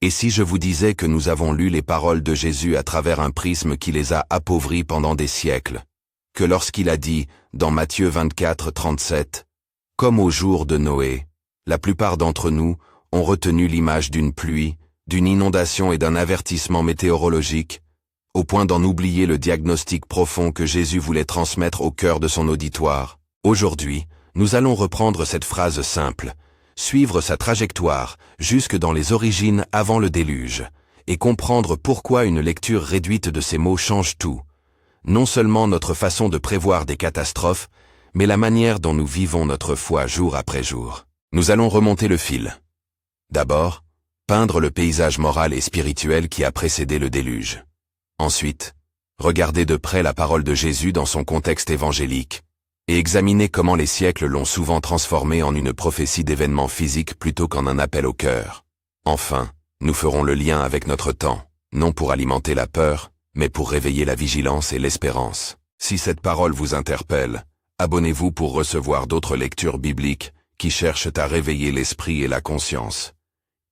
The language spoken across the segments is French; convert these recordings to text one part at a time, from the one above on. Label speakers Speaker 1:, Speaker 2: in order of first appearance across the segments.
Speaker 1: Et si je vous disais que nous avons lu les paroles de Jésus à travers un prisme qui les a appauvris pendant des siècles, que lorsqu'il a dit, dans Matthieu 24, 37, « Comme au jour de Noé, la plupart d'entre nous ont retenu l'image d'une pluie, d'une inondation et d'un avertissement météorologique, au point d'en oublier le diagnostic profond que Jésus voulait transmettre au cœur de son auditoire. Aujourd'hui, nous allons reprendre cette phrase simple, suivre sa trajectoire jusque dans les origines avant le déluge, et comprendre pourquoi une lecture réduite de ces mots change tout. Non seulement notre façon de prévoir des catastrophes, mais la manière dont nous vivons notre foi jour après jour. Nous allons remonter le fil. D'abord, peindre le paysage moral et spirituel qui a précédé le déluge. Ensuite, regarder de près la parole de Jésus dans son contexte évangélique, et examiner comment les siècles l'ont souvent transformé en une prophétie d'événements physiques plutôt qu'en un appel au cœur. Enfin, nous ferons le lien avec notre temps, non pour alimenter la peur, mais pour réveiller la vigilance et l'espérance. Si cette parole vous interpelle, abonnez-vous pour recevoir d'autres lectures bibliques qui cherchent à réveiller l'esprit et la conscience.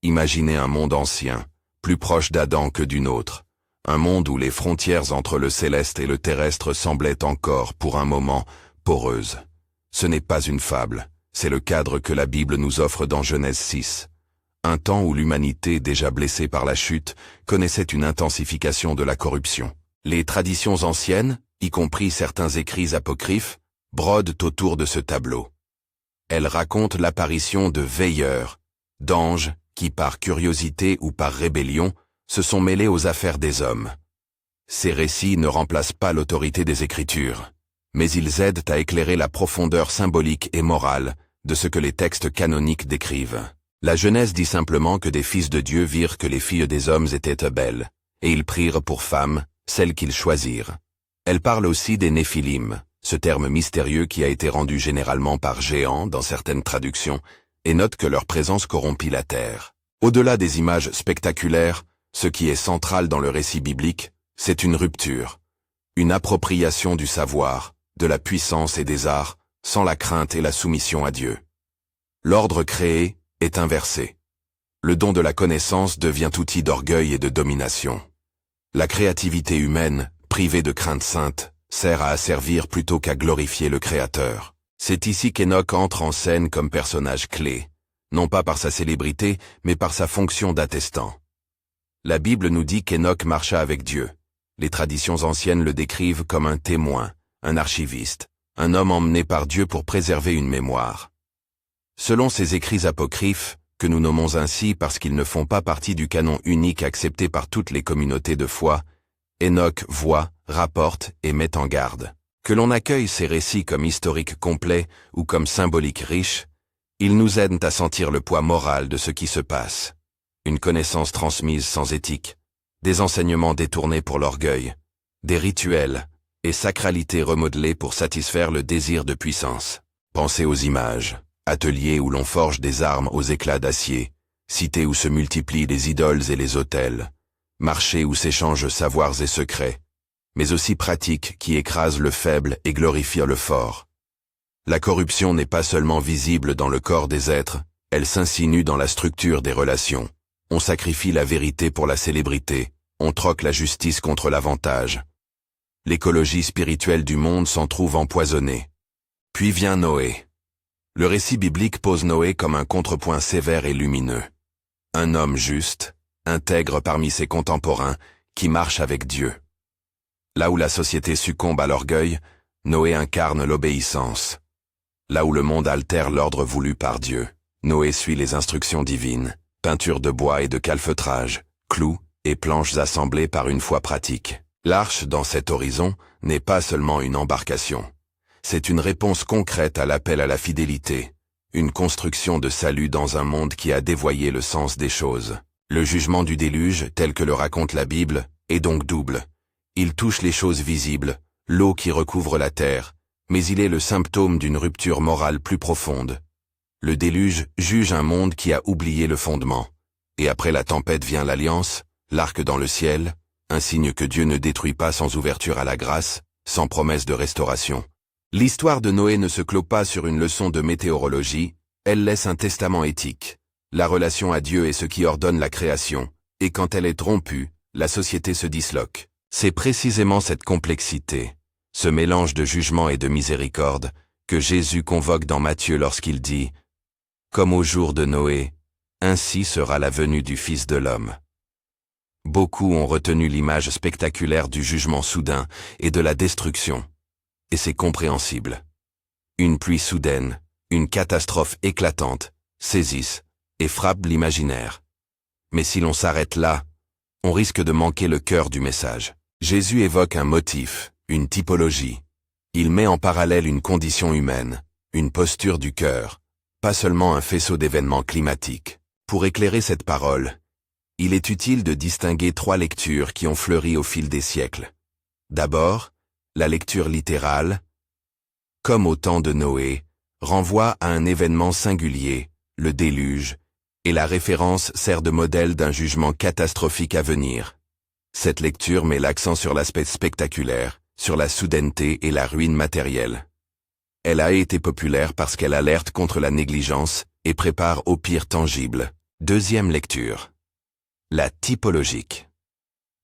Speaker 1: Imaginez un monde ancien, plus proche d'Adam que d'une autre, un monde où les frontières entre le céleste et le terrestre semblaient encore, pour un moment, poreuses. Ce n'est pas une fable, c'est le cadre que la Bible nous offre dans Genèse 6. Un temps où l'humanité, déjà blessée par la chute, connaissait une intensification de la corruption. Les traditions anciennes, y compris certains écrits apocryphes, brodent autour de ce tableau. Elles racontent l'apparition de veilleurs, d'anges, qui par curiosité ou par rébellion, se sont mêlés aux affaires des hommes. Ces récits ne remplacent pas l'autorité des Écritures, mais ils aident à éclairer la profondeur symbolique et morale de ce que les textes canoniques décrivent. La Genèse dit simplement que des fils de Dieu virent que les filles des hommes étaient belles, et ils prirent pour femmes celles qu'ils choisirent. Elle parle aussi des Néphilim, ce terme mystérieux qui a été rendu généralement par géants dans certaines traductions, et note que leur présence corrompit la terre. Au-delà des images spectaculaires, ce qui est central dans le récit biblique, c'est une rupture, une appropriation du savoir, de la puissance et des arts, sans la crainte et la soumission à Dieu. L'ordre créé est inversé. Le don de la connaissance devient outil d'orgueil et de domination. La créativité humaine, privée de crainte sainte, sert à asservir plutôt qu'à glorifier le Créateur. C'est ici qu'Enoch entre en scène comme personnage clé, non pas par sa célébrité, mais par sa fonction d'attestant. La Bible nous dit qu'Enoch marcha avec Dieu. Les traditions anciennes le décrivent comme un témoin, un archiviste, un homme emmené par Dieu pour préserver une mémoire. Selon ces écrits apocryphes, que nous nommons ainsi parce qu'ils ne font pas partie du canon unique accepté par toutes les communautés de foi, Enoch voit, rapporte et met en garde. Que l'on accueille ces récits comme historiques complets ou comme symboliques riches, ils nous aident à sentir le poids moral de ce qui se passe. Une connaissance transmise sans éthique, des enseignements détournés pour l'orgueil, des rituels et sacralités remodelées pour satisfaire le désir de puissance. Pensez aux images, ateliers où l'on forge des armes aux éclats d'acier, cités où se multiplient les idoles et les autels, marchés où s'échangent savoirs et secrets, mais aussi pratiques qui écrasent le faible et glorifient le fort. La corruption n'est pas seulement visible dans le corps des êtres, elle s'insinue dans la structure des relations. On sacrifie la vérité pour la célébrité, on troque la justice contre l'avantage. L'écologie spirituelle du monde s'en trouve empoisonnée. Puis vient Noé. Le récit biblique pose Noé comme un contrepoint sévère et lumineux. Un homme juste, intègre parmi ses contemporains, qui marche avec Dieu. Là où la société succombe à l'orgueil, Noé incarne l'obéissance. Là où le monde altère l'ordre voulu par Dieu, Noé suit les instructions divines. Peinture de bois et de calfeutrage, clous et planches assemblées par une foi pratique. L'arche dans cet horizon n'est pas seulement une embarcation. C'est une réponse concrète à l'appel à la fidélité, une construction de salut dans un monde qui a dévoyé le sens des choses. Le jugement du déluge, tel que le raconte la Bible, est donc double. Il touche les choses visibles, l'eau qui recouvre la terre, mais il est le symptôme d'une rupture morale plus profonde. Le déluge juge un monde qui a oublié le fondement. Et après la tempête vient l'alliance, l'arc dans le ciel, un signe que Dieu ne détruit pas sans ouverture à la grâce, sans promesse de restauration. L'histoire de Noé ne se clôt pas sur une leçon de météorologie, elle laisse un testament éthique. La relation à Dieu est ce qui ordonne la création, Et quand elle est rompue, la société se disloque. C'est précisément cette complexité, ce mélange de jugement et de miséricorde, que Jésus convoque dans Matthieu lorsqu'il dit « Comme au jour de Noé, ainsi sera la venue du Fils de l'homme ». Beaucoup ont retenu l'image spectaculaire du jugement soudain et de la destruction. Et c'est compréhensible. Une pluie soudaine, une catastrophe éclatante, saisissent et frappent l'imaginaire. Mais si l'on s'arrête là, on risque de manquer le cœur du message. Jésus évoque un motif, une typologie. Il met en parallèle une condition humaine, une posture du cœur, pas seulement un faisceau d'événements climatiques. Pour éclairer cette parole, il est utile de distinguer 3 lectures qui ont fleuri au fil des siècles. D'abord, la lecture littérale, comme au temps de Noé, renvoie à un événement singulier, le déluge, et la référence sert de modèle d'un jugement catastrophique à venir. Cette lecture met l'accent sur l'aspect spectaculaire, sur la soudaineté et la ruine matérielle. Elle a été populaire parce qu'elle alerte contre la négligence et prépare au pire tangible. Deuxième lecture. La typologique.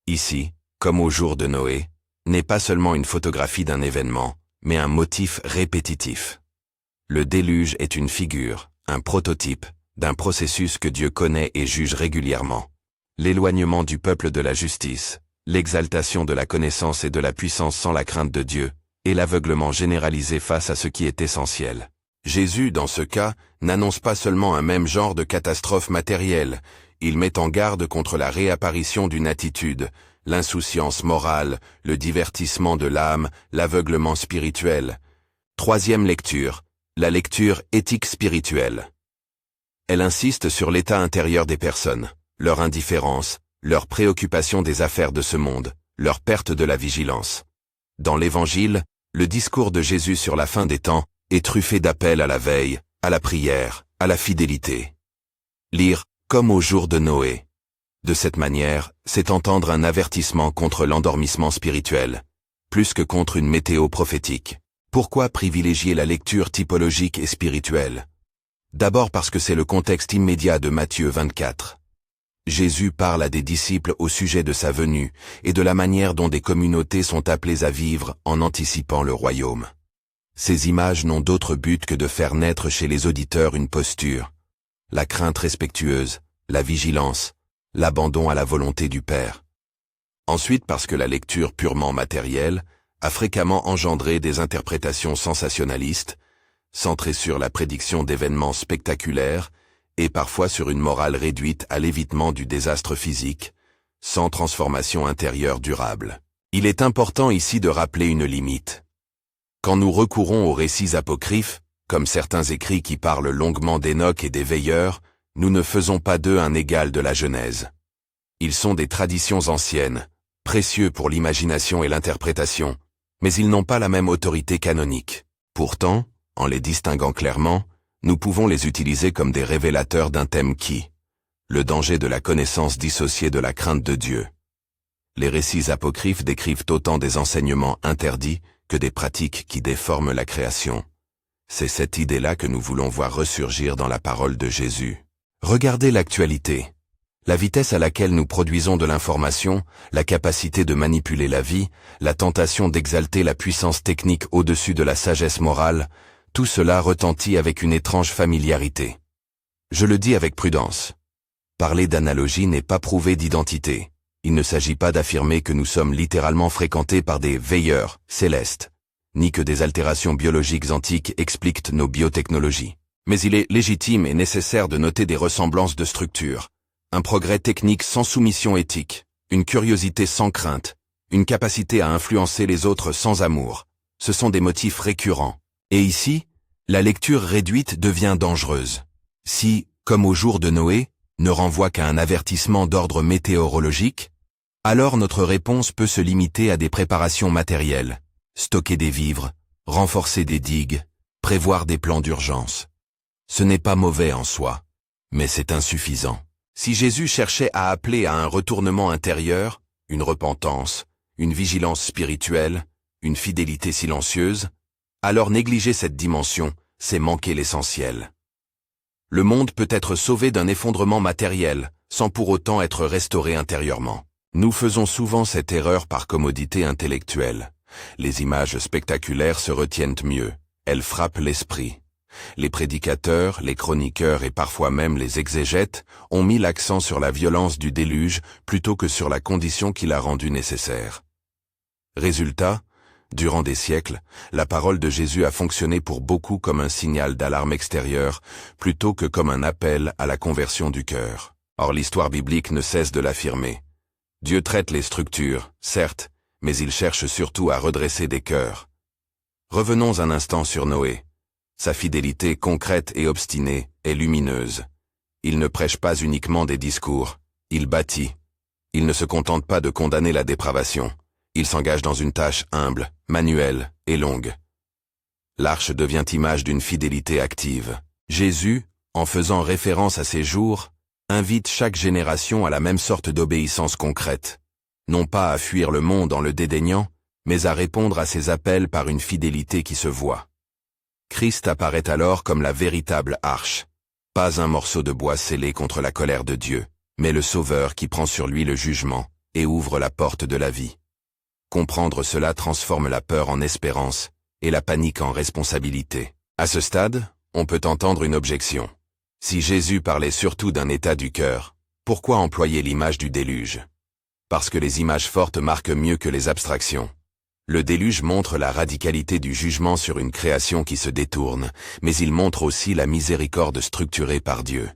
Speaker 1: Ici, comme au jour de Noé, n'est pas seulement une photographie d'un événement, mais un motif répétitif. Le déluge est une figure, un prototype, d'un processus que Dieu connaît et juge régulièrement. L'éloignement du peuple de la justice, l'exaltation de la connaissance et de la puissance sans la crainte de Dieu, et l'aveuglement généralisé face à ce qui est essentiel. Jésus, dans ce cas, n'annonce pas seulement un même genre de catastrophe matérielle, il met en garde contre la réapparition d'une attitude, l'insouciance morale, le divertissement de l'âme, l'aveuglement spirituel. Troisième lecture, la lecture éthique spirituelle. Elle insiste sur l'état intérieur des personnes, leur indifférence, leur préoccupation des affaires de ce monde, leur perte de la vigilance. Dans l'Évangile, le discours de Jésus sur la fin des temps est truffé d'appels à la veille, à la prière, à la fidélité. Lire comme au jour de Noé. De cette manière, c'est entendre un avertissement contre l'endormissement spirituel, plus que contre une météo prophétique. Pourquoi privilégier la lecture typologique et spirituelle? D'abord parce que c'est le contexte immédiat de Matthieu 24. Jésus parle à des disciples au sujet de sa venue et de la manière dont des communautés sont appelées à vivre en anticipant le royaume. Ces images n'ont d'autre but que de faire naître chez les auditeurs une posture, la crainte respectueuse, la vigilance, l'abandon à la volonté du Père. Ensuite parce que la lecture purement matérielle a fréquemment engendré des interprétations sensationnalistes, centrées sur la prédiction d'événements spectaculaires et parfois sur une morale réduite à l'évitement du désastre physique, sans transformation intérieure durable. Il est important ici de rappeler une limite. Quand nous recourons aux récits apocryphes, comme certains écrits qui parlent longuement d'Hénoch et des veilleurs, nous ne faisons pas d'eux un égal de la Genèse. Ils sont des traditions anciennes, précieux pour l'imagination et l'interprétation, mais ils n'ont pas la même autorité canonique. Pourtant, en les distinguant clairement, nous pouvons les utiliser comme des révélateurs d'un thème qui, le danger de la connaissance dissociée de la crainte de Dieu. Les récits apocryphes décrivent autant des enseignements interdits que des pratiques qui déforment la création. C'est cette idée-là que nous voulons voir ressurgir dans la parole de Jésus. Regardez l'actualité. La vitesse à laquelle nous produisons de l'information, la capacité de manipuler la vie, la tentation d'exalter la puissance technique au-dessus de la sagesse morale, tout cela retentit avec une étrange familiarité. Je le dis avec prudence. Parler d'analogie n'est pas prouver d'identité. Il ne s'agit pas d'affirmer que nous sommes littéralement fréquentés par des veilleurs célestes, ni que des altérations biologiques antiques expliquent nos biotechnologies. Mais il est légitime et nécessaire de noter des ressemblances de structure, un progrès technique sans soumission éthique, une curiosité sans crainte, une capacité à influencer les autres sans amour. Ce sont des motifs récurrents. Et ici, la lecture réduite devient dangereuse. Si, comme au jour de Noé, ne renvoie qu'à un avertissement d'ordre météorologique, alors notre réponse peut se limiter à des préparations matérielles, stocker des vivres, renforcer des digues, prévoir des plans d'urgence. Ce n'est pas mauvais en soi, mais c'est insuffisant. Si Jésus cherchait à appeler à un retournement intérieur, une repentance, une vigilance spirituelle, une fidélité silencieuse, alors négliger cette dimension, c'est manquer l'essentiel. Le monde peut être sauvé d'un effondrement matériel, sans pour autant être restaurés intérieurement. Nous faisons souvent cette erreur par commodité intellectuelle. Les images spectaculaires se retiennent mieux, elles frappent l'esprit. Les prédicateurs, les chroniqueurs et parfois même les exégètes ont mis l'accent sur la violence du déluge plutôt que sur la condition qui l'a rendu nécessaire. Résultat, durant des siècles, la parole de Jésus a fonctionné pour beaucoup comme un signal d'alarme extérieure plutôt que comme un appel à la conversion du cœur. Or l'histoire biblique ne cesse de l'affirmer. Dieu traite les structures, certes, mais il cherche surtout à redresser des cœurs. Revenons un instant sur Noé. Sa fidélité concrète et obstinée est lumineuse. Il ne prêche pas uniquement des discours, il bâtit. Il ne se contente pas de condamner la dépravation. Il s'engage dans une tâche humble, manuelle et longue. L'arche devient image d'une fidélité active. Jésus, en faisant référence à ses jours, invite chaque génération à la même sorte d'obéissance concrète. Non pas à fuir le monde en le dédaignant, mais à répondre à ses appels par une fidélité qui se voit. Christ apparaît alors comme la véritable arche. Pas un morceau de bois scellé contre la colère de Dieu, mais le Sauveur qui prend sur lui le jugement et ouvre la porte de la vie. Comprendre cela transforme la peur en espérance et la panique en responsabilité. À ce stade, on peut entendre une objection. Si Jésus parlait surtout d'un état du cœur, pourquoi employer l'image du déluge? Parce que les images fortes marquent mieux que les abstractions. Le déluge montre la radicalité du jugement sur une création qui se détourne, mais il montre aussi la miséricorde structurée par Dieu.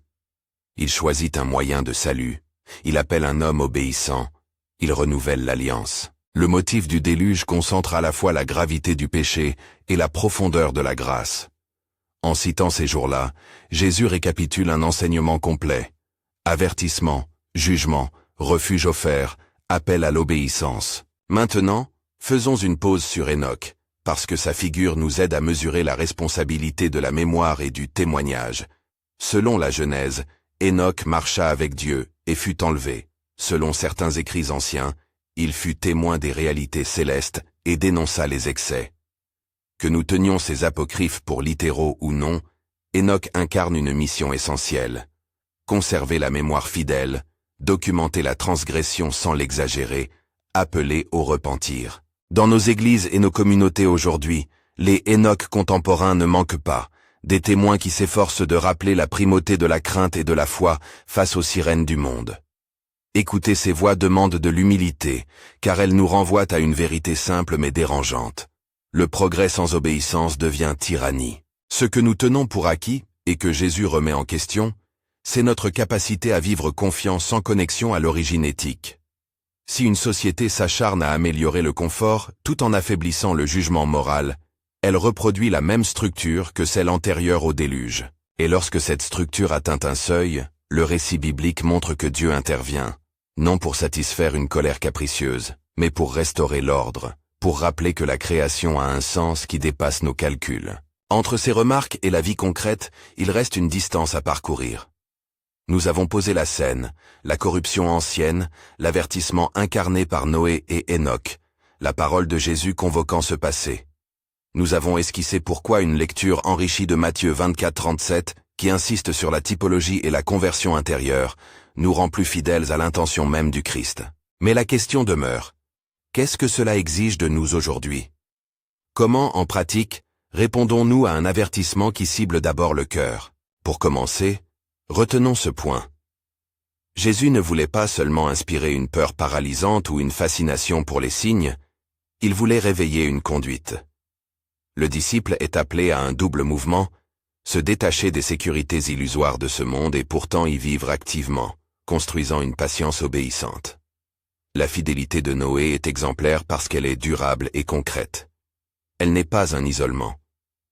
Speaker 1: Il choisit un moyen de salut, il appelle un homme obéissant, il renouvelle l'alliance. Le motif du déluge concentre à la fois la gravité du péché et la profondeur de la grâce. En citant ces jours-là, Jésus récapitule un enseignement complet. Avertissement, jugement, refuge offert, appel à l'obéissance. Maintenant, faisons une pause sur Enoch, parce que sa figure nous aide à mesurer la responsabilité de la mémoire et du témoignage. Selon la Genèse, Enoch marcha avec Dieu et fut enlevé. Selon certains écrits anciens, il fut témoin des réalités célestes et dénonça les excès. Que nous tenions ces apocryphes pour littéraux ou non, Enoch incarne une mission essentielle. Conserver la mémoire fidèle, documenter la transgression sans l'exagérer, appeler au repentir. Dans nos églises et nos communautés aujourd'hui, les Enoch contemporains ne manquent pas, des témoins qui s'efforcent de rappeler la primauté de la crainte et de la foi face aux sirènes du monde. Écouter ces voix demande de l'humilité, car elles nous renvoient à une vérité simple mais dérangeante. Le progrès sans obéissance devient tyrannie. Ce que nous tenons pour acquis, et que Jésus remet en question, c'est notre capacité à vivre confiant sans connexion à l'origine éthique. Si une société s'acharne à améliorer le confort tout en affaiblissant le jugement moral, elle reproduit la même structure que celle antérieure au déluge. Et lorsque cette structure atteint un seuil, le récit biblique montre que Dieu intervient, non pour satisfaire une colère capricieuse, mais pour restaurer l'ordre, pour rappeler que la création a un sens qui dépasse nos calculs. Entre ces remarques et la vie concrète, il reste une distance à parcourir. Nous avons posé la scène, la corruption ancienne, l'avertissement incarné par Noé et Enoch, la parole de Jésus convoquant ce passé. Nous avons esquissé pourquoi une lecture enrichie de Matthieu 24-37, qui insiste sur la typologie et la conversion intérieure, nous rend plus fidèles à l'intention même du Christ. Mais la question demeure. Qu'est-ce que cela exige de nous aujourd'hui? Comment, en pratique, répondons-nous à un avertissement qui cible d'abord le cœur? Pour commencer, retenons ce point. Jésus ne voulait pas seulement inspirer une peur paralysante ou une fascination pour les signes, il voulait réveiller une conduite. Le disciple est appelé à un double mouvement, se détacher des sécurités illusoires de ce monde et pourtant y vivre activement, construisant une patience obéissante. La fidélité de Noé est exemplaire parce qu'elle est durable et concrète. Elle n'est pas un isolement,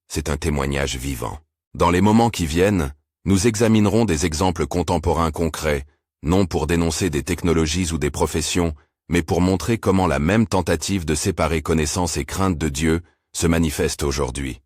Speaker 1: c'est un témoignage vivant. Dans les moments qui viennent, nous examinerons des exemples contemporains concrets, non pour dénoncer des technologies ou des professions, mais pour montrer comment la même tentative de séparer connaissance et crainte de Dieu se manifeste aujourd'hui.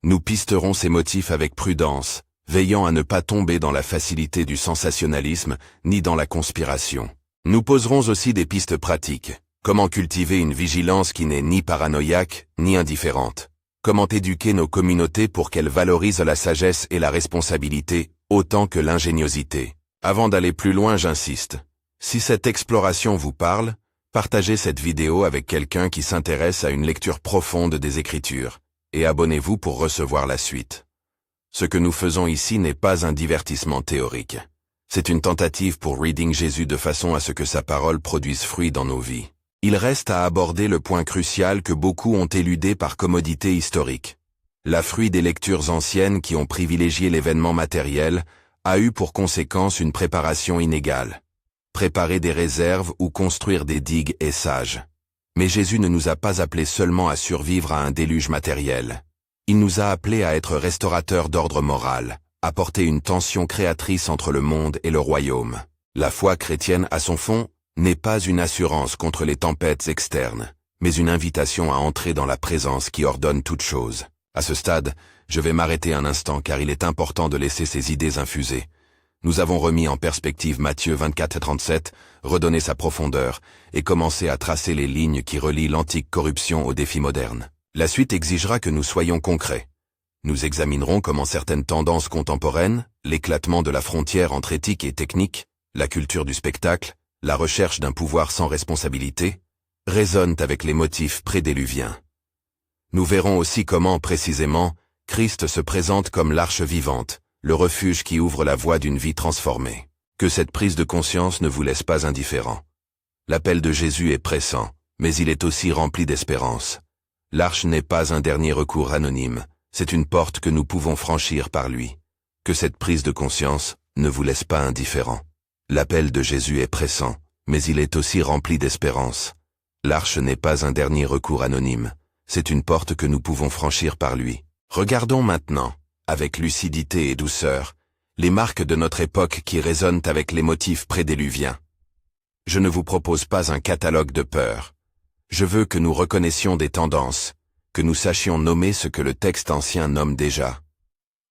Speaker 1: Nous pisterons ces motifs avec prudence, veillant à ne pas tomber dans la facilité du sensationnalisme ni dans la conspiration. Nous poserons aussi des pistes pratiques. Comment cultiver une vigilance qui n'est ni paranoïaque, ni indifférente? Comment éduquer nos communautés pour qu'elles valorisent la sagesse et la responsabilité, autant que l'ingéniosité? Avant d'aller plus loin, j'insiste. Si cette exploration vous parle, partagez cette vidéo avec quelqu'un qui s'intéresse à une lecture profonde des Écritures, et abonnez-vous pour recevoir la suite. Ce que nous faisons ici n'est pas un divertissement théorique. C'est une tentative pour Reading Jésus de façon à ce que sa parole produise fruit dans nos vies. Il reste à aborder le point crucial que beaucoup ont éludé par commodité historique. La fruit des lectures anciennes qui ont privilégié l'événement matériel a eu pour conséquence une préparation inégale. Préparer des réserves ou construire des digues est sage. Mais Jésus ne nous a pas appelés seulement à survivre à un déluge matériel. Il nous a appelés à être restaurateurs d'ordre moral, à porter une tension créatrice entre le monde et le royaume. La foi chrétienne, à son fond, n'est pas une assurance contre les tempêtes externes, mais une invitation à entrer dans la présence qui ordonne toute chose. À ce stade, je vais m'arrêter un instant car il est important de laisser ces idées infuser. Nous avons remis en perspective Matthieu 24-37, redonné sa profondeur, et commencé à tracer les lignes qui relient l'antique corruption aux défis modernes. La suite exigera que nous soyons concrets. Nous examinerons comment certaines tendances contemporaines, l'éclatement de la frontière entre éthique et technique, la culture du spectacle, la recherche d'un pouvoir sans responsabilité, résonnent avec les motifs prédéluviens. Nous verrons aussi comment, précisément, Christ se présente comme l'arche vivante, le refuge qui ouvre la voie d'une vie transformée. Que cette prise de conscience ne vous laisse pas indifférent. L'appel de Jésus est pressant, mais il est aussi rempli d'espérance. L'arche n'est pas un dernier recours anonyme, c'est une porte que nous pouvons franchir par lui. Que cette prise de conscience ne vous laisse pas indifférent. L'appel de Jésus est pressant, mais il est aussi rempli d'espérance. L'arche n'est pas un dernier recours anonyme, c'est une porte que nous pouvons franchir par lui. Regardons maintenant, avec lucidité et douceur, les marques de notre époque qui résonnent avec les motifs prédéluviens. Je ne vous propose pas un catalogue de peurs. Je veux que nous reconnaissions des tendances, que nous sachions nommer ce que le texte ancien nomme déjà.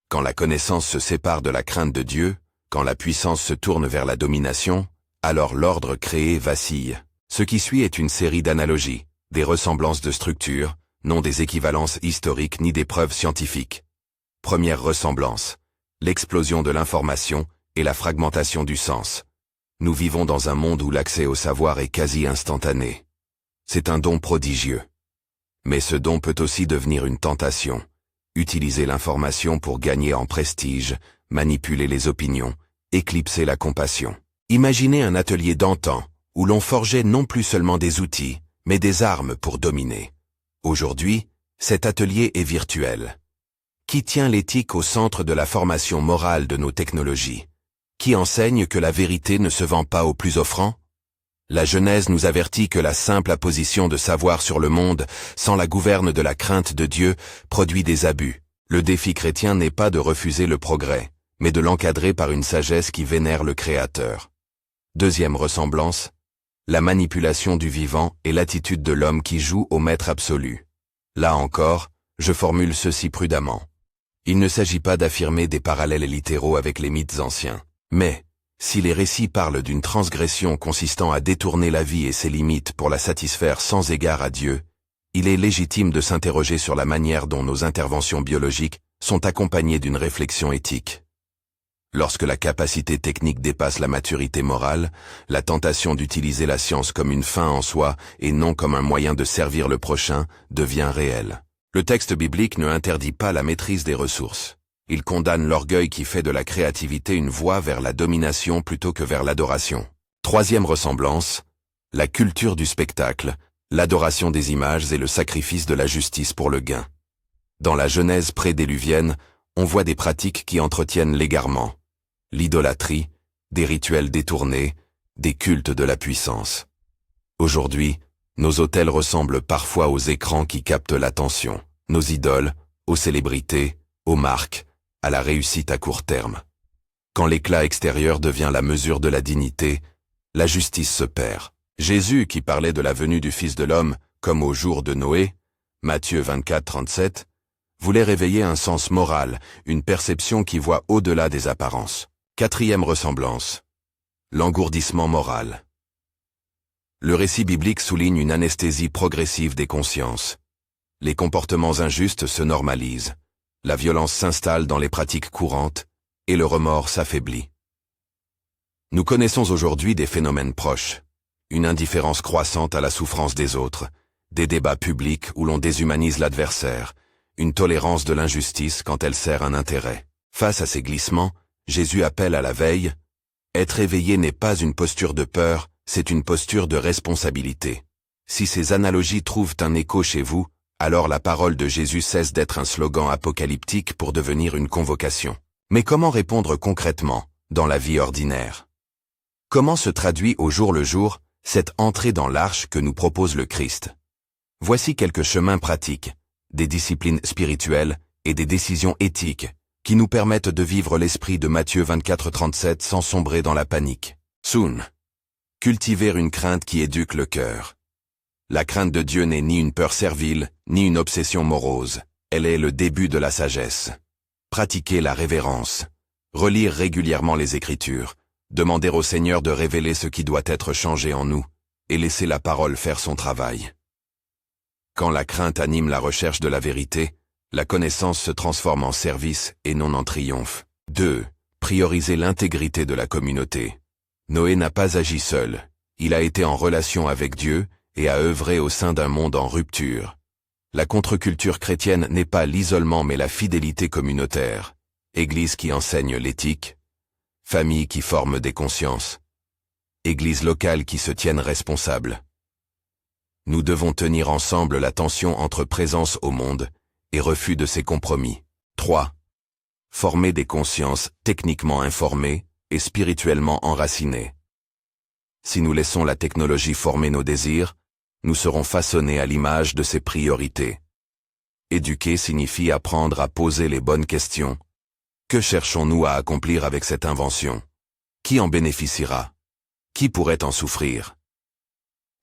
Speaker 1: Quand la connaissance se sépare de la crainte de Dieu, quand la puissance se tourne vers la domination, alors l'ordre créé vacille. Ce qui suit est une série d'analogies, des ressemblances de structure, non des équivalences historiques ni des preuves scientifiques. Première ressemblance, l'explosion de l'information et la fragmentation du sens. Nous vivons dans un monde où l'accès au savoir est quasi instantané. C'est un don prodigieux. Mais ce don peut aussi devenir une tentation. Utiliser l'information pour gagner en prestige, manipuler les opinions, éclipser la compassion. Imaginez un atelier d'antan, où l'on forgeait non plus seulement des outils, mais des armes pour dominer. Aujourd'hui, cet atelier est virtuel. Qui tient l'éthique au centre de la formation morale de nos technologies? Qui enseigne que la vérité ne se vend pas aux plus offrants? La Genèse nous avertit que la simple apposition de savoir sur le monde, sans la gouverne de la crainte de Dieu, produit des abus. Le défi chrétien n'est pas de refuser le progrès, mais de l'encadrer par une sagesse qui vénère le Créateur. Deuxième ressemblance, la manipulation du vivant et l'attitude de l'homme qui joue au maître absolu. Là encore, je formule ceci prudemment. Il ne s'agit pas d'affirmer des parallèles littéraux avec les mythes anciens. Mais, si les récits parlent d'une transgression consistant à détourner la vie et ses limites pour la satisfaire sans égard à Dieu, il est légitime de s'interroger sur la manière dont nos interventions biologiques sont accompagnées d'une réflexion éthique. Lorsque la capacité technique dépasse la maturité morale, la tentation d'utiliser la science comme une fin en soi et non comme un moyen de servir le prochain devient réelle. Le texte biblique ne interdit pas la maîtrise des ressources. Il condamne l'orgueil qui fait de la créativité une voie vers la domination plutôt que vers l'adoration. Troisième ressemblance, la culture du spectacle, l'adoration des images et le sacrifice de la justice pour le gain. Dans la Genèse prédéluvienne, on voit des pratiques qui entretiennent l'égarement, l'idolâtrie, des rituels détournés, des cultes de la puissance. Aujourd'hui, nos autels ressemblent parfois aux écrans qui captent l'attention, nos idoles, aux célébrités, aux marques, à la réussite à court terme. Quand l'éclat extérieur devient la mesure de la dignité, la justice se perd. Jésus, qui parlait de la venue du Fils de l'homme, comme au jour de Noé, Matthieu 24-37, voulait réveiller un sens moral, une perception qui voit au-delà des apparences. Quatrième ressemblance, l'engourdissement moral. Le récit biblique souligne une anesthésie progressive des consciences. Les comportements injustes se normalisent, la violence s'installe dans les pratiques courantes, et le remords s'affaiblit. Nous connaissons aujourd'hui des phénomènes proches. Une indifférence croissante à la souffrance des autres, des débats publics où l'on déshumanise l'adversaire, une tolérance de l'injustice quand elle sert un intérêt. Face à ces glissements, Jésus appelle à la veille. Être éveillé n'est pas une posture de peur, c'est une posture de responsabilité. Si ces analogies trouvent un écho chez vous, alors la parole de Jésus cesse d'être un slogan apocalyptique pour devenir une convocation. Mais comment répondre concrètement, dans la vie ordinaire? Comment se traduit au jour le jour cette entrée dans l'arche que nous propose le Christ? Voici quelques chemins pratiques, des disciplines spirituelles et des décisions éthiques qui nous permettent de vivre l'esprit de Matthieu 24-37 sans sombrer dans la panique. Soon. Cultiver une crainte qui éduque le cœur. La crainte de Dieu n'est ni une peur servile, ni une obsession morose. Elle est le début de la sagesse. Pratiquer la révérence. Relire régulièrement les Écritures. Demander au Seigneur de révéler ce qui doit être changé en nous, et laisser la parole faire son travail. Quand la crainte anime la recherche de la vérité, la connaissance se transforme en service et non en triomphe. 2. Prioriser l'intégrité de la communauté. Noé n'a pas agi seul. Il a été en relation avec Dieu et a œuvré au sein d'un monde en rupture. La contre-culture chrétienne n'est pas l'isolement mais la fidélité communautaire. Église qui enseigne l'éthique. Famille qui forme des consciences. Église locale qui se tiennent responsables. Nous devons tenir ensemble la tension entre présence au monde et refus de ses compromis. 3. Former des consciences techniquement informées et spirituellement enracinées. Si nous laissons la technologie former nos désirs, nous serons façonnés à l'image de ses priorités. Éduquer signifie apprendre à poser les bonnes questions. Que cherchons-nous à accomplir avec cette invention? Qui en bénéficiera? Qui pourrait en souffrir?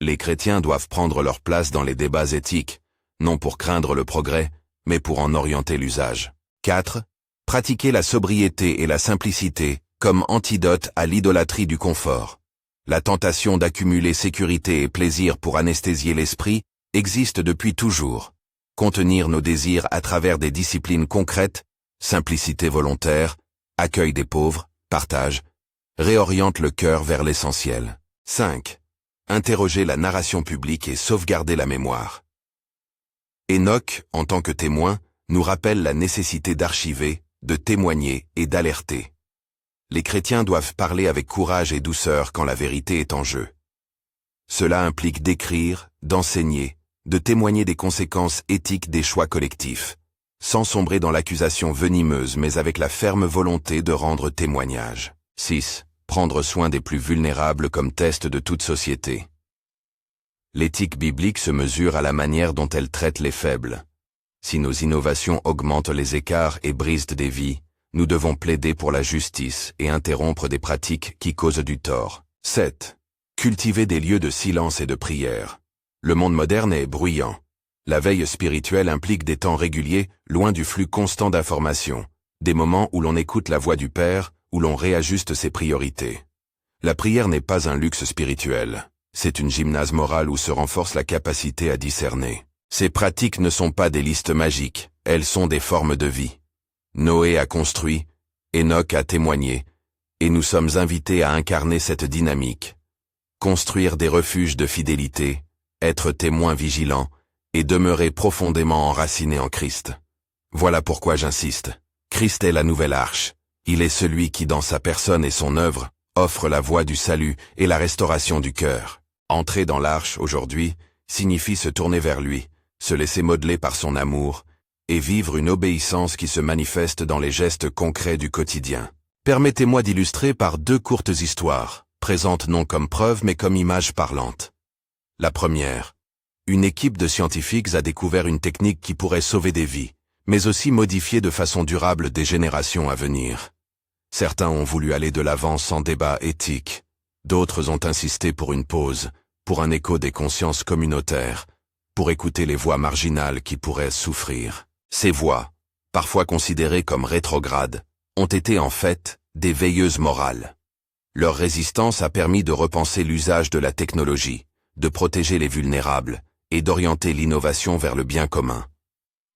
Speaker 1: Les chrétiens doivent prendre leur place dans les débats éthiques, non pour craindre le progrès, mais pour en orienter l'usage. 4. Pratiquer la sobriété et la simplicité comme antidote à l'idolâtrie du confort. La tentation d'accumuler sécurité et plaisir pour anesthésier l'esprit existe depuis toujours. Contenir nos désirs à travers des disciplines concrètes, simplicité volontaire, accueil des pauvres, partage, réoriente le cœur vers l'essentiel. 5. Interroger la narration publique et sauvegarder la mémoire. Enoch, en tant que témoin, nous rappelle la nécessité d'archiver, de témoigner et d'alerter. Les chrétiens doivent parler avec courage et douceur quand la vérité est en jeu. Cela implique d'écrire, d'enseigner, de témoigner des conséquences éthiques des choix collectifs, sans sombrer dans l'accusation venimeuse mais avec la ferme volonté de rendre témoignage. 6. Prendre soin des plus vulnérables comme test de toute société. L'éthique biblique se mesure à la manière dont elle traite les faibles. Si nos innovations augmentent les écarts et brisent des vies, nous devons plaider pour la justice et interrompre des pratiques qui causent du tort. 7. Cultiver des lieux de silence et de prière. Le monde moderne est bruyant. La veille spirituelle implique des temps réguliers, loin du flux constant d'informations, des moments où l'on écoute la voix du Père, où l'on réajuste ses priorités. La prière n'est pas un luxe spirituel, c'est une gymnase morale où se renforce la capacité à discerner. Ces pratiques ne sont pas des listes magiques, elles sont des formes de vie. Noé a construit, Enoch a témoigné, et nous sommes invités à incarner cette dynamique. Construire des refuges de fidélité, être témoins vigilants, et demeurer profondément enracinés en Christ. Voilà pourquoi j'insiste. Christ est la nouvelle arche. Il est celui qui, dans sa personne et son œuvre, offre la voie du salut et la restauration du cœur. Entrer dans l'arche aujourd'hui signifie se tourner vers lui, se laisser modeler par son amour, et vivre une obéissance qui se manifeste dans les gestes concrets du quotidien. Permettez-moi d'illustrer par 2 courtes histoires, présentes non comme preuve mais comme images parlantes. La première. Une équipe de scientifiques a découvert une technique qui pourrait sauver des vies, mais aussi modifier de façon durable des générations à venir. Certains ont voulu aller de l'avant sans débat éthique. D'autres ont insisté pour une pause, pour un écho des consciences communautaires, pour écouter les voix marginales qui pourraient souffrir. Ces voix, parfois considérées comme rétrogrades, ont été en fait des veilleuses morales. Leur résistance a permis de repenser l'usage de la technologie, de protéger les vulnérables et d'orienter l'innovation vers le bien commun.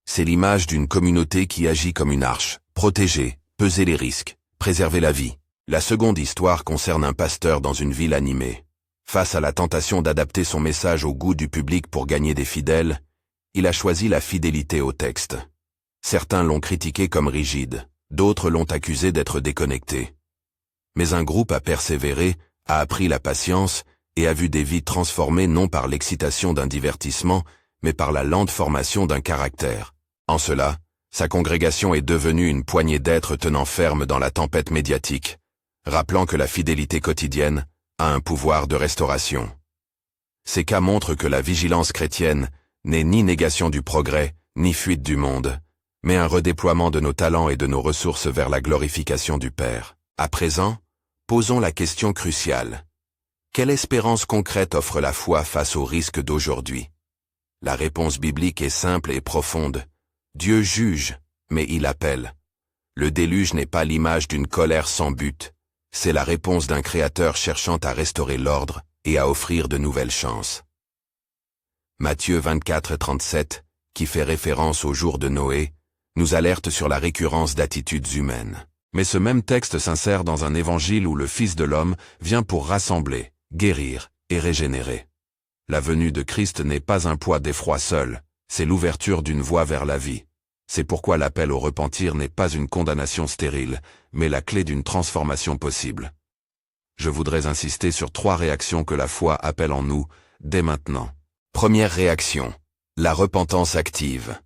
Speaker 1: C'est l'image d'une communauté qui agit comme une arche, protéger, peser les risques, préserver la vie. La seconde histoire concerne un pasteur dans une ville animée. Face à la tentation d'adapter son message au goût du public pour gagner des fidèles, il a choisi la fidélité au texte. Certains l'ont critiqué comme rigide, d'autres l'ont accusé d'être déconnecté. Mais un groupe a persévéré, a appris la patience et a vu des vies transformées non par l'excitation d'un divertissement, mais par la lente formation d'un caractère. En cela, sa congrégation est devenue une poignée d'êtres tenant ferme dans la tempête médiatique, rappelant que la fidélité quotidienne a un pouvoir de restauration. Ces cas montrent que la vigilance chrétienne n'est ni négation du progrès, ni fuite du monde, mais un redéploiement de nos talents et de nos ressources vers la glorification du Père. À présent, posons la question cruciale. Quelle espérance concrète offre la foi face aux risques d'aujourd'hui? La réponse biblique est simple et profonde. Dieu juge, mais il appelle. Le déluge n'est pas l'image d'une colère sans but, c'est la réponse d'un Créateur cherchant à restaurer l'ordre et à offrir de nouvelles chances. Matthieu 24:37, qui fait référence au jour de Noé, nous alerte sur la récurrence d'attitudes humaines. Mais ce même texte s'insère dans un évangile où le Fils de l'homme vient pour rassembler, guérir et régénérer. La venue de Christ n'est pas un poids d'effroi seul, c'est l'ouverture d'une voie vers la vie. C'est pourquoi l'appel au repentir n'est pas une condamnation stérile, mais la clé d'une transformation possible. Je voudrais insister sur 3 réactions que la foi appelle en nous, dès maintenant. Première réaction, la repentance active.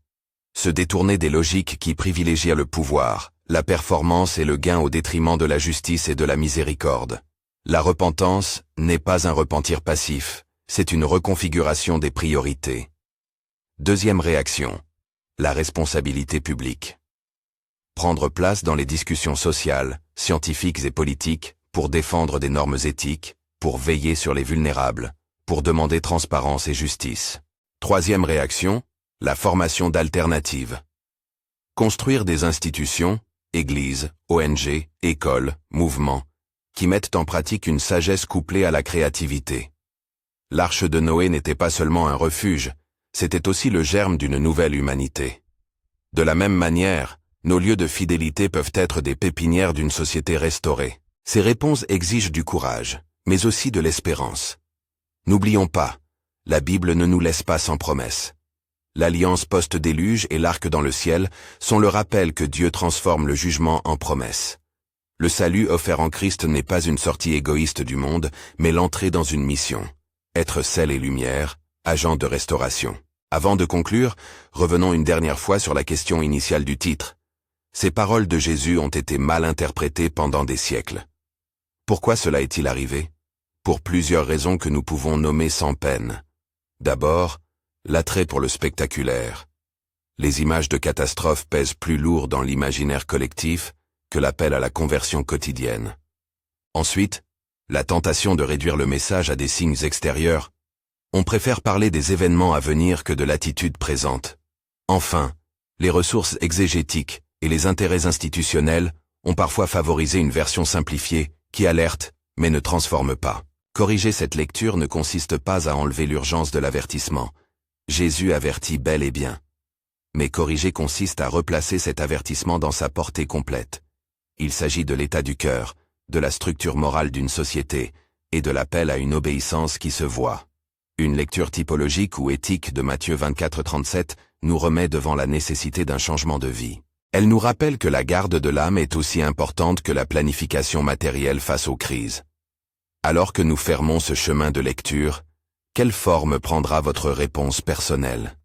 Speaker 1: Se détourner des logiques qui privilégient le pouvoir, la performance et le gain au détriment de la justice et de la miséricorde. La repentance n'est pas un repentir passif, c'est une reconfiguration des priorités. Deuxième réaction, la responsabilité publique. Prendre place dans les discussions sociales, scientifiques et politiques, pour défendre des normes éthiques, pour veiller sur les vulnérables, pour demander transparence et justice. Troisième réaction, la formation d'alternatives. Construire des institutions, églises, ONG, écoles, mouvements, qui mettent en pratique une sagesse couplée à la créativité. L'arche de Noé n'était pas seulement un refuge, c'était aussi le germe d'une nouvelle humanité. De la même manière, nos lieux de fidélité peuvent être des pépinières d'une société restaurée. Ces réponses exigent du courage, mais aussi de l'espérance. N'oublions pas, la Bible ne nous laisse pas sans promesse. L'alliance post-déluge et l'arc dans le ciel sont le rappel que Dieu transforme le jugement en promesse. Le salut offert en Christ n'est pas une sortie égoïste du monde, mais l'entrée dans une mission. Être sel et lumière, agent de restauration. Avant de conclure, revenons une dernière fois sur la question initiale du titre. Ces paroles de Jésus ont été mal interprétées pendant des siècles. Pourquoi cela est-il arrivé? Pour plusieurs raisons que nous pouvons nommer sans peine. D'abord, l'attrait pour le spectaculaire. Les images de catastrophes pèsent plus lourd dans l'imaginaire collectif que l'appel à la conversion quotidienne. Ensuite, la tentation de réduire le message à des signes extérieurs. On préfère parler des événements à venir que de l'attitude présente. Enfin, les ressources exégétiques et les intérêts institutionnels ont parfois favorisé une version simplifiée qui alerte, mais ne transforme pas. Corriger cette lecture ne consiste pas à enlever l'urgence de l'avertissement. Jésus avertit bel et bien. Mais corriger consiste à replacer cet avertissement dans sa portée complète. Il s'agit de l'état du cœur, de la structure morale d'une société, et de l'appel à une obéissance qui se voit. Une lecture typologique ou éthique de Matthieu 24:37 nous remet devant la nécessité d'un changement de vie. Elle nous rappelle que la garde de l'âme est aussi importante que la planification matérielle face aux crises. Alors que nous fermons ce chemin de lecture, quelle forme prendra votre réponse personnelle?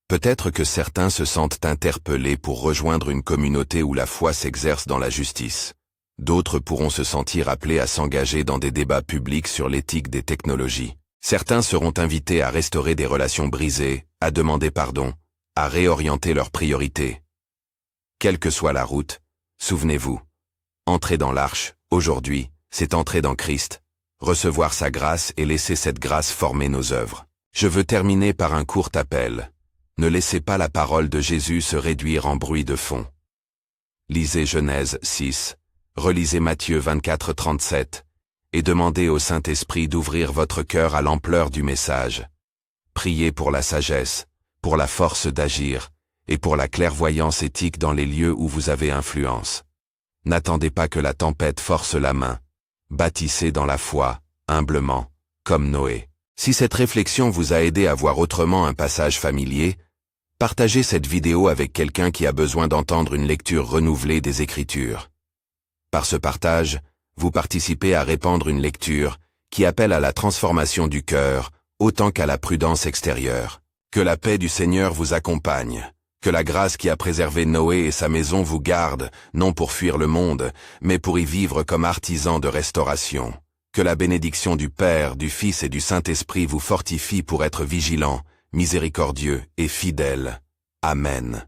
Speaker 1: Peut-être que certains se sentent interpellés pour rejoindre une communauté où la foi s'exerce dans la justice. D'autres pourront se sentir appelés à s'engager dans des débats publics sur l'éthique des technologies. Certains seront invités à restaurer des relations brisées, à demander pardon, à réorienter leurs priorités. Quelle que soit la route, souvenez-vous, entrer dans l'arche, aujourd'hui, c'est entrer dans Christ, recevoir sa grâce et laisser cette grâce former nos œuvres. Je veux terminer par un court appel. Ne laissez pas la parole de Jésus se réduire en bruit de fond. Lisez Genèse 6, relisez Matthieu 24:37, et demandez au Saint-Esprit d'ouvrir votre cœur à l'ampleur du message. Priez pour la sagesse, pour la force d'agir, et pour la clairvoyance éthique dans les lieux où vous avez influence. N'attendez pas que la tempête force la main. Bâtissez dans la foi, humblement, comme Noé. Si cette réflexion vous a aidé à voir autrement un passage familier, partagez cette vidéo avec quelqu'un qui a besoin d'entendre une lecture renouvelée des Écritures. Par ce partage, vous participez à répandre une lecture qui appelle à la transformation du cœur autant qu'à la prudence extérieure. Que la paix du Seigneur vous accompagne. Que la grâce qui a préservé Noé et sa maison vous garde, non pour fuir le monde, mais pour y vivre comme artisans de restauration. Que la bénédiction du Père, du Fils et du Saint-Esprit vous fortifie pour être vigilants, miséricordieux et fidèles. Amen.